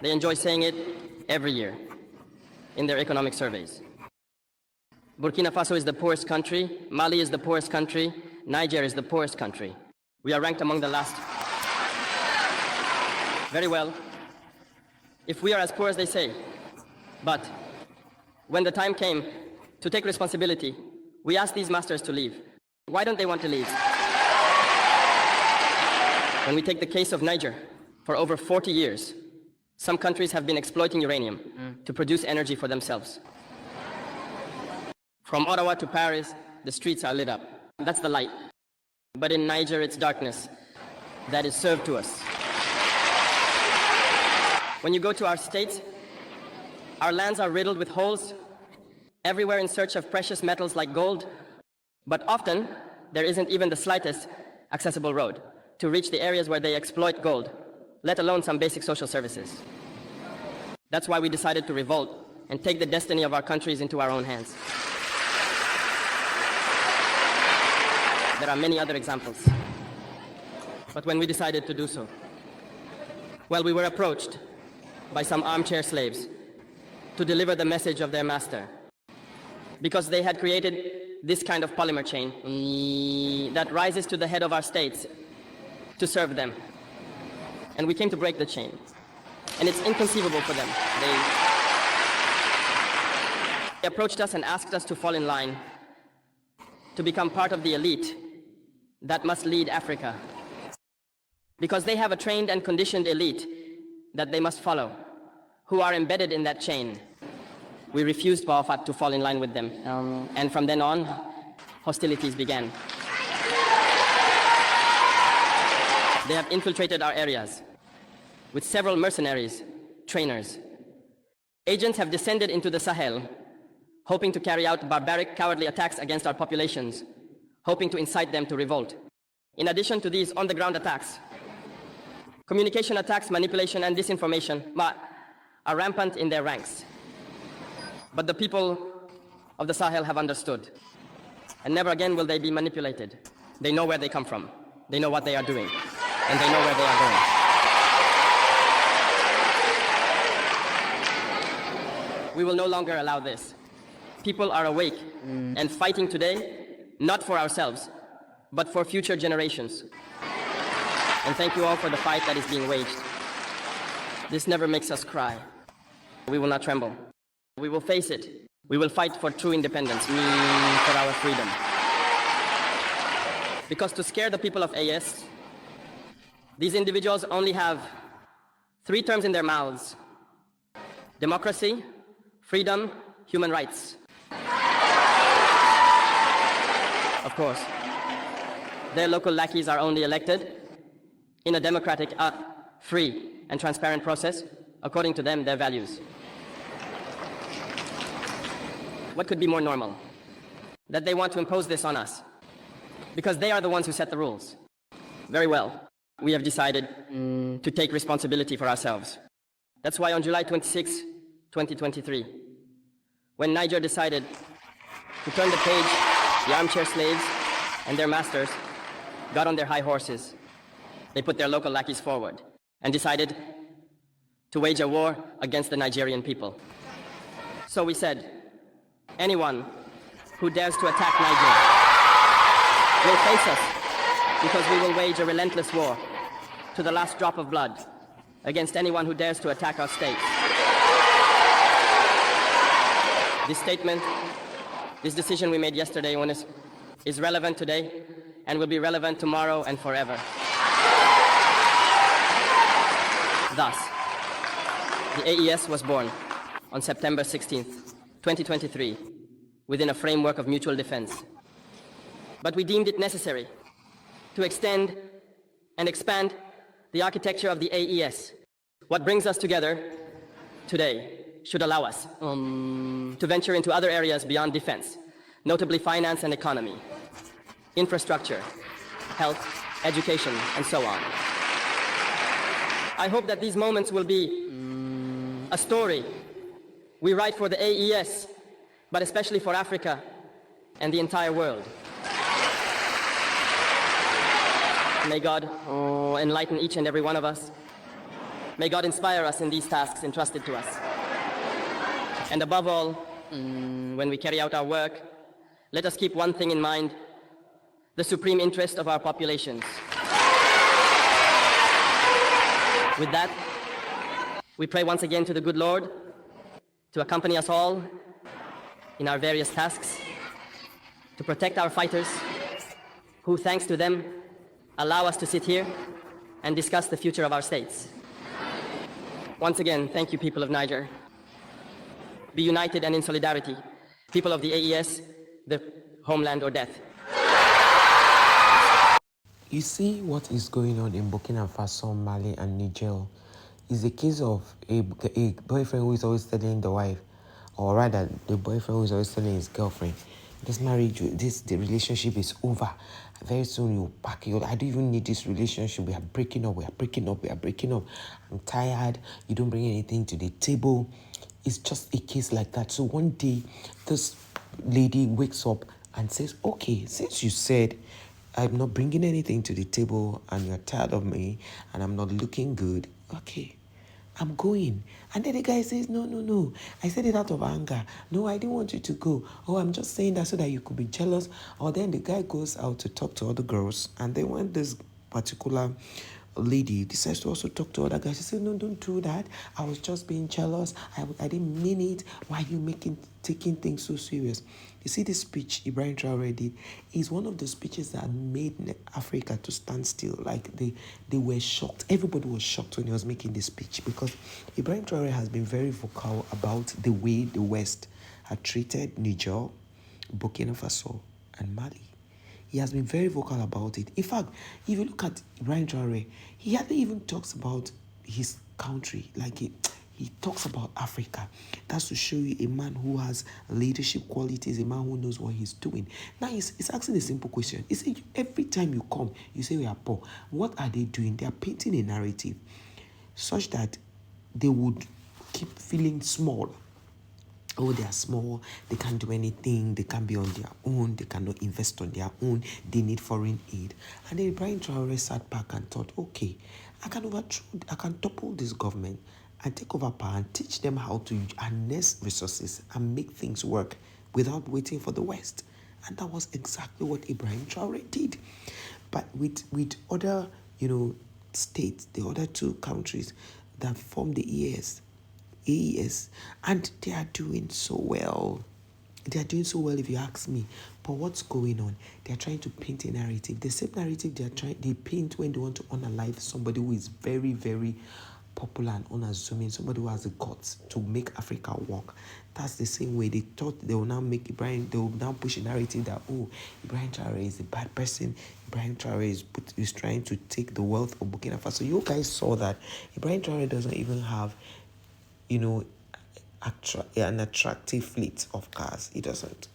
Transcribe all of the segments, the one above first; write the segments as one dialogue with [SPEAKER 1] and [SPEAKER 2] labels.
[SPEAKER 1] They enjoy saying it every year in their economic surveys. Burkina Faso is the poorest country, Mali is the poorest country, Niger is the poorest country. We are ranked among the last. Very well, if we are as poor as they say. But when the time came to take responsibility, we asked these masters to leave. Why don't they want to leave? When we take the case of Niger, for over 40 years, some countries have been exploiting uranium to produce energy for themselves. From Ottawa to Paris, the streets are lit up. That's the light. But in Niger, it's darkness that is served to us. When you go to our states, our lands are riddled with holes, everywhere in search of precious metals like gold, but often there isn't even the slightest accessible road to reach the areas where they exploit gold, let alone some basic social services. That's why we decided to revolt and take the destiny of our countries into our own hands. There are many other examples. But when we decided to do so, well, we were approached by some armchair slaves to deliver the message of their master, because they had created this kind of polymer chain that rises to the head of our states to serve them. And we came to break the chain. And it's inconceivable for them. They approached us and asked us to fall in line, to become part of the elite that must lead Africa. Because they have a trained and conditioned elite that they must follow, who are embedded in that chain. We refused to fall in line with them. And from then on, hostilities began. They have infiltrated our areas with several mercenaries, trainers. Agents have descended into the Sahel, hoping to carry out barbaric, cowardly attacks against our populations, hoping to incite them to revolt. In addition to these on-the-ground attacks, communication attacks, manipulation, and disinformation are rampant in their ranks. But the people of the Sahel have understood, and never again will they be manipulated. They know where they come from. They know what they are doing, and they know where they are going. We will no longer allow this. People are awake and fighting today, not for ourselves, but for future generations. And thank you all for the fight that is being waged. This never makes us cry. We will not tremble. We will face it. We will fight for true independence, for our freedom. Because to scare the people of AES, these individuals only have 3 terms in their mouths: democracy, freedom, human rights. Of course, their local lackeys are only elected in a democratic, free, and transparent process, according to them, their values. What could be more normal? That they want to impose this on us, because they are the ones who set the rules. Very well, we have decided to take responsibility for ourselves. That's why on July 26, 2023, when Niger decided to turn the page, the armchair slaves and their masters got on their high horses. They put their local lackeys forward and decided to wage a war against the Nigerian people. So we said, anyone who dares to attack Niger will face us, because we will wage a relentless war to the last drop of blood against anyone who dares to attack our state. This statement, this decision we made yesterday is relevant today and will be relevant tomorrow and forever. Thus, the AES was born on September 16th, 2023, within a framework of mutual defense. But we deemed it necessary to extend and expand the architecture of the AES. What brings us together today should allow us to venture into other areas beyond defense, notably finance and economy, infrastructure, health, education, and so on. I hope that these moments will be a story we write for the AES, but especially for Africa and the entire world. May God enlighten each and every one of us May God inspire us in these tasks entrusted to us. And above all, when we carry out our work, let us keep one thing in mind: the supreme interest of our populations. With that, we pray once again to the good Lord to accompany us all in our various tasks, to protect our fighters, who, thanks to them, allow us to sit here and discuss the future of our states. Once again, thank you, people of Niger. Be united and in solidarity. People of the AES, the homeland or death.
[SPEAKER 2] You see what is going on in Burkina Faso, Mali, and Niger is a case of a boyfriend who is always telling the wife, or rather, the boyfriend who is always telling his girlfriend, this marriage, the relationship is over. Very soon you pack it. I don't even need this relationship. We are breaking up. I'm tired. You don't bring anything to the table. It's just a case like that. So one day, this lady wakes up and says, okay, since you said I'm not bringing anything to the table and you're tired of me and I'm not looking good, okay, I'm going. And then the guy says, no. I said it out of anger. No, I didn't want you to go. Oh, I'm just saying that so that you could be jealous. Or then the guy goes out to talk to other girls. And then when this particular lady decides to also talk to other guys, she said, no, don't do that. I was just being jealous. I didn't mean it. Why are you taking things so serious? You see, this speech Ibrahim Traore did is one of the speeches that made Africa to stand still. Like they were shocked. Everybody was shocked when he was making this speech because Ibrahim Traore has been very vocal about the way the West had treated Niger, Burkina Faso, and Mali. He has been very vocal about it. In fact, if you look at Ibrahim Traore, he hardly even talks about his country. Like he talks about Africa. That's to show you a man who has leadership qualities, a man who knows what he's doing. Now, he's asking a simple question. He said, every time you come, you say we are poor. What are they doing? They are painting a narrative such that they would keep feeling small. Oh, they are small, they can't do anything, they can't be on their own, they cannot invest on their own, they need foreign aid. And then Ibrahim Traore sat back and thought, okay, I can topple this government and take over power and teach them how to harness resources and make things work without waiting for the West. And that was exactly what Ibrahim Traore did. But with other, states, the other two countries that form the AES, and they are doing so well. They are doing so well if you ask me. But what's going on? They are trying to paint a narrative. The same narrative they paint when they want to unalive somebody who is very, very popular and unassuming, somebody who has the guts to make Africa work. That's the same way they thought they will now they will now push a narrative that, oh, Ibrahim Traore is a bad person. Ibrahim Traore is trying to take the wealth of Burkina Faso. You guys saw that Ibrahim Traore doesn't even have an attractive fleet of cars. It doesn't.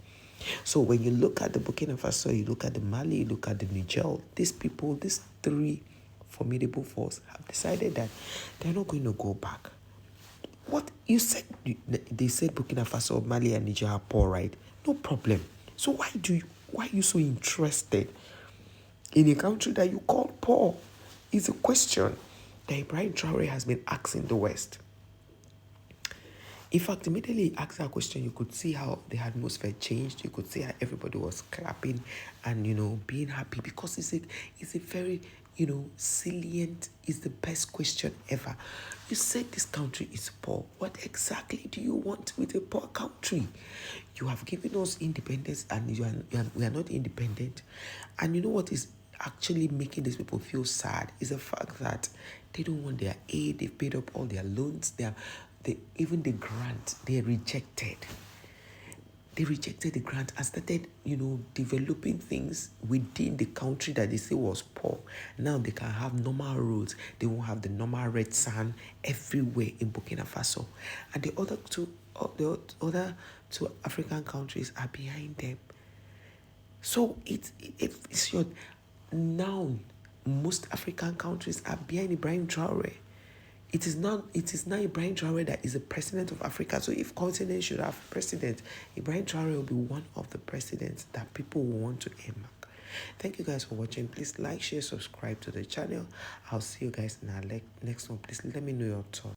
[SPEAKER 2] So when you look at the Burkina Faso, you look at the Mali, you look at the Niger, these three formidable forces have decided that they're not going to go back. What you said, they said Burkina Faso, Mali, and Niger are poor, right? No problem. So why are you so interested in a country that you call poor? It's a question that Ibrahim Traore has been asking the West. In fact, immediately he asked that question, you could see how the atmosphere changed. You could see how everybody was clapping and, being happy because it's a very, salient, it's the best question ever. You said this country is poor. What exactly do you want with a poor country? You have given us independence and we are not independent. And you know what is actually making these people feel sad is the fact that they don't want their aid. They've paid up all their loans. Even the grant, they rejected. They rejected the grant and started, developing things within the country that they say was poor. Now they can have normal roads. They won't have the normal red sand everywhere in Burkina Faso. And the other two African countries are behind them. So it's your now most African countries are behind Ibrahim Traore. It is now Ibrahim Traore that is the president of Africa. So if continent should have president, Ibrahim Traore will be one of the presidents that people will want to earmark. Thank you guys for watching. Please like, share, subscribe to the channel. I'll see you guys in our next one. Please let me know your thoughts.